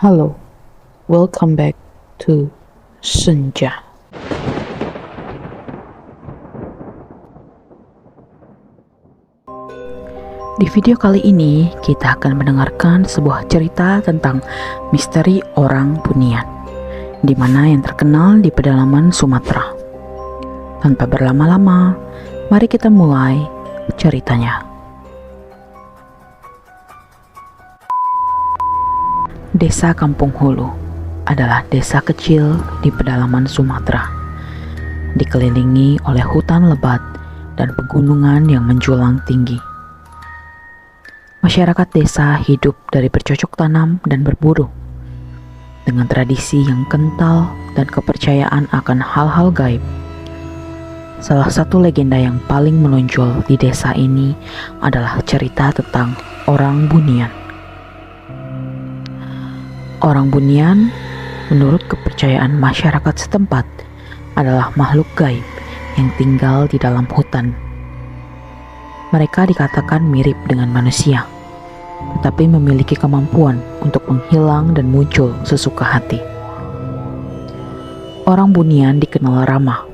Hello, welcome back to Senja. Di video kali ini, kita akan mendengarkan sebuah cerita tentang misteri orang Bunian, di mana yang terkenal di pedalaman Sumatera. Tanpa berlama-lama, mari kita mulai ceritanya. Desa Kampung Hulu adalah desa kecil di pedalaman Sumatera, dikelilingi oleh hutan lebat dan pegunungan yang menjulang tinggi. Masyarakat desa hidup dari bercocok tanam dan berburu, dengan tradisi yang kental dan kepercayaan akan hal-hal gaib. Salah satu legenda yang paling menonjol di desa ini adalah cerita tentang orang Bunian. Orang Bunian, menurut kepercayaan masyarakat setempat, adalah makhluk gaib yang tinggal di dalam hutan. Mereka dikatakan mirip dengan manusia, tetapi memiliki kemampuan untuk menghilang dan muncul sesuka hati. Orang Bunian dikenal ramah,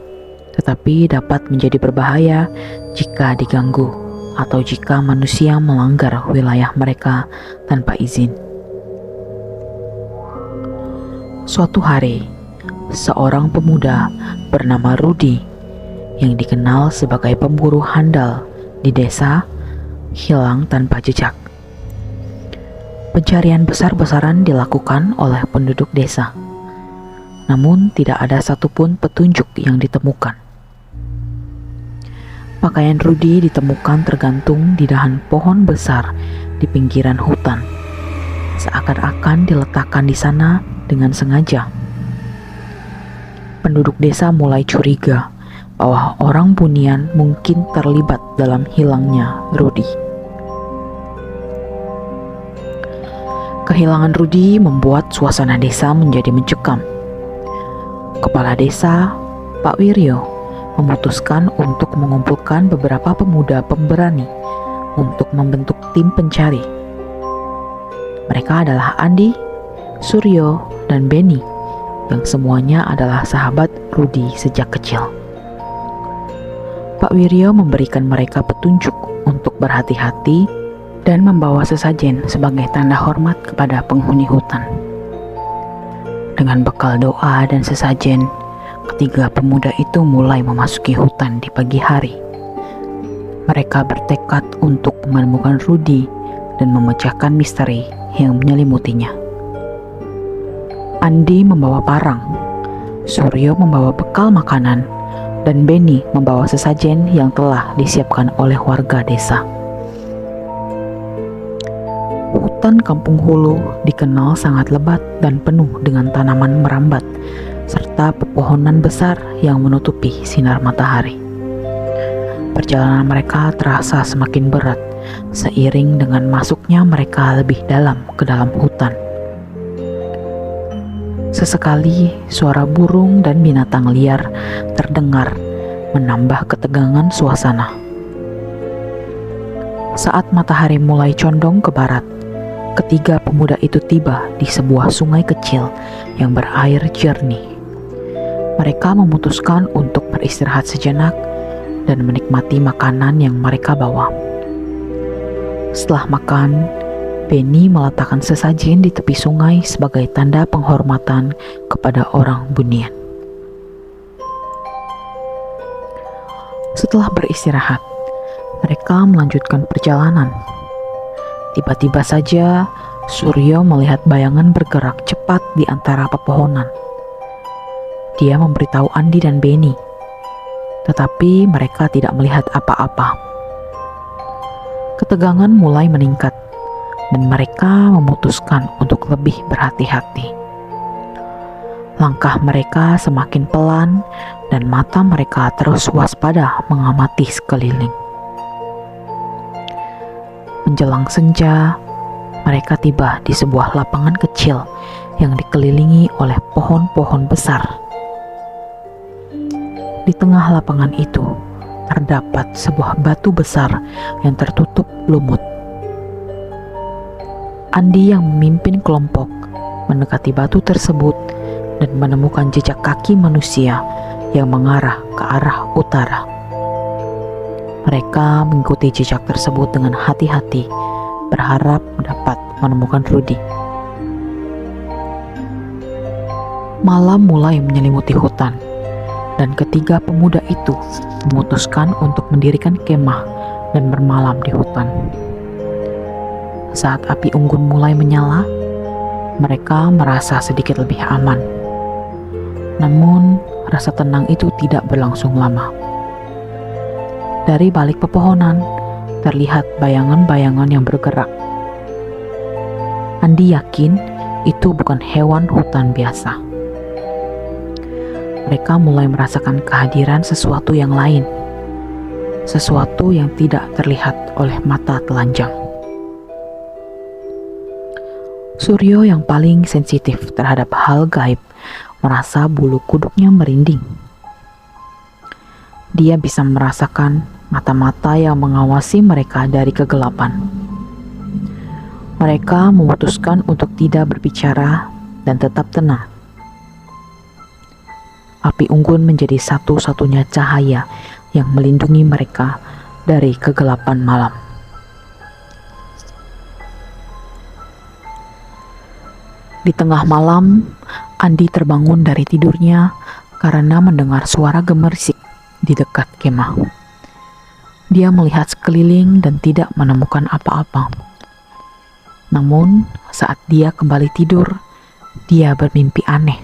tetapi dapat menjadi berbahaya jika diganggu atau jika manusia melanggar wilayah mereka tanpa izin. Suatu hari, seorang pemuda bernama Rudi yang dikenal sebagai pemburu handal di desa hilang tanpa jejak. Pencarian besar-besaran dilakukan oleh penduduk desa, namun tidak ada satupun petunjuk yang ditemukan. Pakaian Rudi ditemukan tergantung di dahan pohon besar di pinggiran hutan, seakan-akan diletakkan di sana dengan sengaja. Penduduk desa mulai curiga bahwa orang Bunian mungkin terlibat dalam hilangnya Rudi. Kehilangan Rudi membuat suasana desa menjadi mencekam. Kepala desa, Pak Wiryo, memutuskan untuk mengumpulkan beberapa pemuda pemberani untuk membentuk tim pencari. Mereka adalah Andi, Suryo, dan Beni, yang semuanya adalah sahabat Rudi sejak kecil. Pak Wiryo memberikan mereka petunjuk untuk berhati-hati dan membawa sesajen sebagai tanda hormat kepada penghuni hutan. Dengan bekal doa dan sesajen, ketiga pemuda itu mulai memasuki hutan di pagi hari. Mereka bertekad untuk menemukan Rudi dan memecahkan misteri yang menyelimutinya. Andi membawa parang, Suryo membawa bekal makanan, dan Beni membawa sesajen yang telah disiapkan oleh warga desa. Hutan Kampung Hulu dikenal sangat lebat dan penuh dengan tanaman merambat serta pepohonan besar yang menutupi sinar matahari. Perjalanan mereka terasa semakin berat seiring dengan masuknya mereka lebih dalam ke dalam hutan. Sesekali suara burung dan binatang liar terdengar, menambah ketegangan suasana. Saat matahari mulai condong ke barat, ketiga pemuda itu tiba di sebuah sungai kecil yang berair jernih. Mereka memutuskan untuk beristirahat sejenak dan menikmati makanan yang mereka bawa. Setelah makan, Beni meletakkan sesajen di tepi sungai sebagai tanda penghormatan kepada orang Bunian. Setelah beristirahat, mereka melanjutkan perjalanan. Tiba-tiba saja, Suryo melihat bayangan bergerak cepat di antara pepohonan. Dia memberitahu Andi dan Beni, tetapi mereka tidak melihat apa-apa. Ketegangan mulai meningkat, dan mereka memutuskan untuk lebih berhati-hati. Langkah mereka semakin pelan, dan mata mereka terus waspada mengamati sekeliling. Menjelang senja, mereka tiba di sebuah lapangan kecil yang dikelilingi oleh pohon-pohon besar. Di tengah lapangan itu terdapat sebuah batu besar yang tertutup lumut. Andi yang memimpin kelompok mendekati batu tersebut dan menemukan jejak kaki manusia yang mengarah ke arah utara. Mereka mengikuti jejak tersebut dengan hati-hati, berharap dapat menemukan Rudy. Malam mulai menyelimuti hutan, dan ketiga pemuda itu memutuskan untuk mendirikan kemah dan bermalam di hutan. Saat api unggun mulai menyala, mereka merasa sedikit lebih aman. Namun, rasa tenang itu tidak berlangsung lama. Dari balik pepohonan, terlihat bayangan-bayangan yang bergerak. Andi yakin itu bukan hewan hutan biasa. Mereka mulai merasakan kehadiran sesuatu yang lain, sesuatu yang tidak terlihat oleh mata telanjang. Suryo yang paling sensitif terhadap hal gaib merasa bulu kuduknya merinding. Dia bisa merasakan mata-mata yang mengawasi mereka dari kegelapan. Mereka memutuskan untuk tidak berbicara dan tetap tenang. Api unggun menjadi satu-satunya cahaya yang melindungi mereka dari kegelapan malam. Di tengah malam, Andi terbangun dari tidurnya karena mendengar suara gemerisik di dekat kemah. Dia melihat sekeliling dan tidak menemukan apa-apa. Namun, saat dia kembali tidur, dia bermimpi aneh.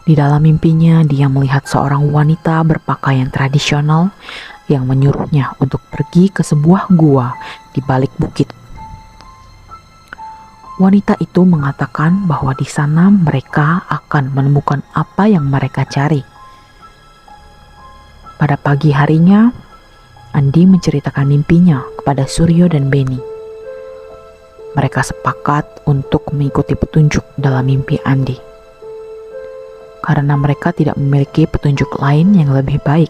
Di dalam mimpinya, dia melihat seorang wanita berpakaian tradisional yang menyuruhnya untuk pergi ke sebuah gua di balik bukit. Wanita itu mengatakan bahwa di sana mereka akan menemukan apa yang mereka cari. Pada pagi harinya, Andi menceritakan mimpinya kepada Suryo dan Benny. Mereka sepakat untuk mengikuti petunjuk dalam mimpi Andi. Karena mereka tidak memiliki petunjuk lain yang lebih baik,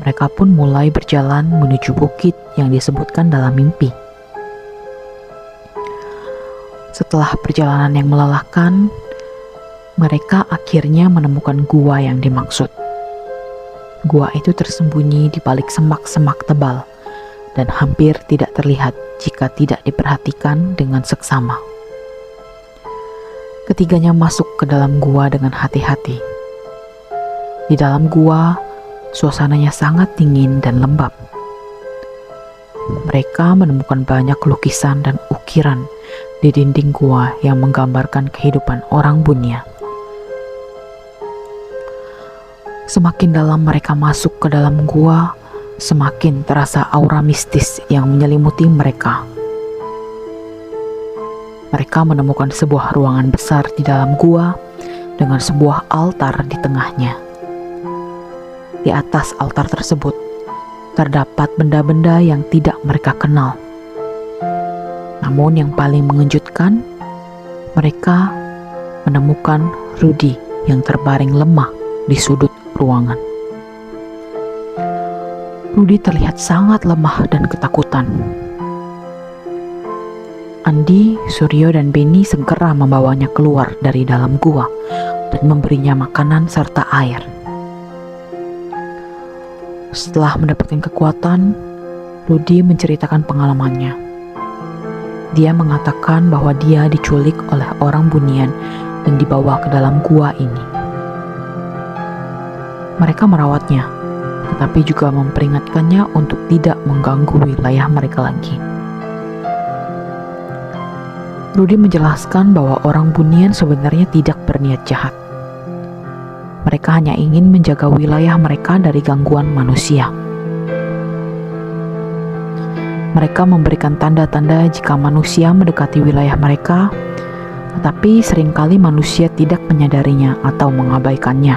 mereka pun mulai berjalan menuju bukit yang disebutkan dalam mimpi. Setelah perjalanan yang melelahkan, mereka akhirnya menemukan gua yang dimaksud. Gua itu tersembunyi di balik semak-semak tebal dan hampir tidak terlihat jika tidak diperhatikan dengan seksama. Ketiganya masuk ke dalam gua dengan hati-hati. Di dalam gua, suasananya sangat dingin dan lembab. Mereka menemukan banyak lukisan dan ukiran di dinding gua yang menggambarkan kehidupan orang Bunia. Semakin dalam mereka masuk ke dalam gua, semakin terasa aura mistis yang menyelimuti mereka. Mereka menemukan sebuah ruangan besar di dalam gua dengan sebuah altar di tengahnya. Di atas altar tersebut terdapat benda-benda yang tidak mereka kenal. Namun yang paling mengejutkan, mereka menemukan Rudy yang terbaring lemah di sudut ruangan. Rudy terlihat sangat lemah dan ketakutan. Andi, Suryo, dan Benny segera membawanya keluar dari dalam gua dan memberinya makanan serta air. Setelah mendapatkan kekuatan, Rudy menceritakan pengalamannya. Dia mengatakan bahwa dia diculik oleh orang Bunian dan dibawa ke dalam gua ini. Mereka merawatnya, tetapi juga memperingatkannya untuk tidak mengganggu wilayah mereka lagi. Rudy menjelaskan bahwa orang Bunian sebenarnya tidak berniat jahat. Mereka hanya ingin menjaga wilayah mereka dari gangguan manusia. Mereka memberikan tanda-tanda jika manusia mendekati wilayah mereka, tetapi seringkali manusia tidak menyadarinya atau mengabaikannya.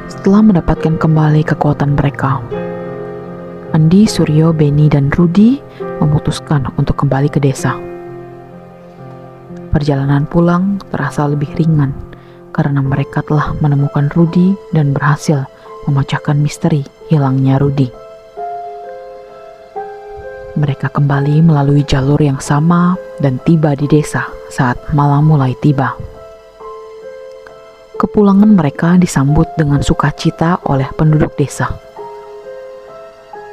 Setelah mendapatkan kembali kekuatan mereka, Andi, Suryo, Benny, dan Rudy memutuskan untuk kembali ke desa. Perjalanan pulang terasa lebih ringan karena mereka telah menemukan Rudy dan berhasil memecahkan misteri hilangnya Rudy. Mereka kembali melalui jalur yang sama dan tiba di desa saat malam mulai tiba. Kepulangan mereka disambut dengan sukacita oleh penduduk desa.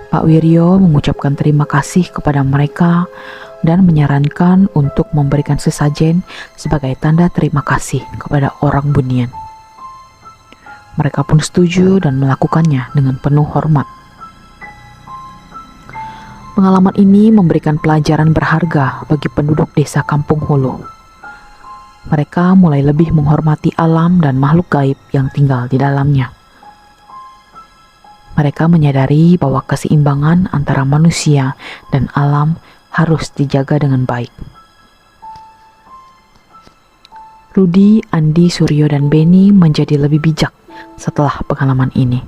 Pak Wiryo mengucapkan terima kasih kepada mereka dan menyarankan untuk memberikan sesajen sebagai tanda terima kasih kepada orang Bunian. Mereka pun setuju dan melakukannya dengan penuh hormat. Pengalaman ini memberikan pelajaran berharga bagi penduduk desa Kampung Hulu. Mereka mulai lebih menghormati alam dan makhluk gaib yang tinggal di dalamnya. Mereka menyadari bahwa keseimbangan antara manusia dan alam harus dijaga dengan baik. Rudi, Andi, Suryo, dan Beni menjadi lebih bijak setelah pengalaman ini.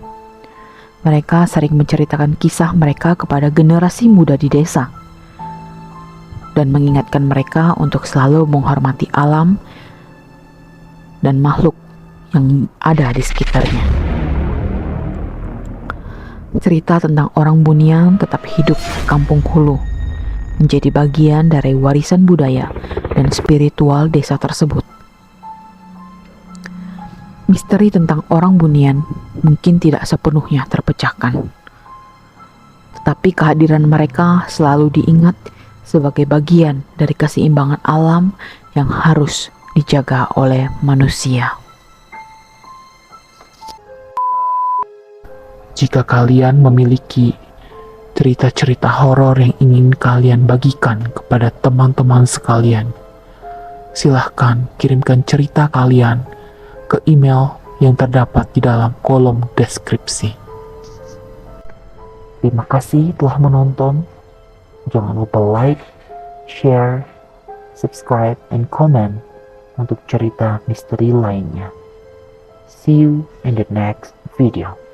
Mereka sering menceritakan kisah mereka kepada generasi muda di desa dan mengingatkan mereka untuk selalu menghormati alam dan makhluk yang ada di sekitarnya. Cerita tentang orang Bunian tetap hidup di Kampung Hulu, menjadi bagian dari warisan budaya dan spiritual desa tersebut. Misteri tentang orang Bunian mungkin tidak sepenuhnya terpecahkan, tetapi kehadiran mereka selalu diingat sebagai bagian dari keseimbangan alam yang harus dijaga oleh manusia. Jika kalian memiliki cerita-cerita horor yang ingin kalian bagikan kepada teman-teman sekalian, silahkan kirimkan cerita kalian ke email yang terdapat di dalam kolom deskripsi. Terima kasih telah menonton. Jangan lupa like, share, subscribe, and comment untuk cerita misteri lainnya. See you in the next video.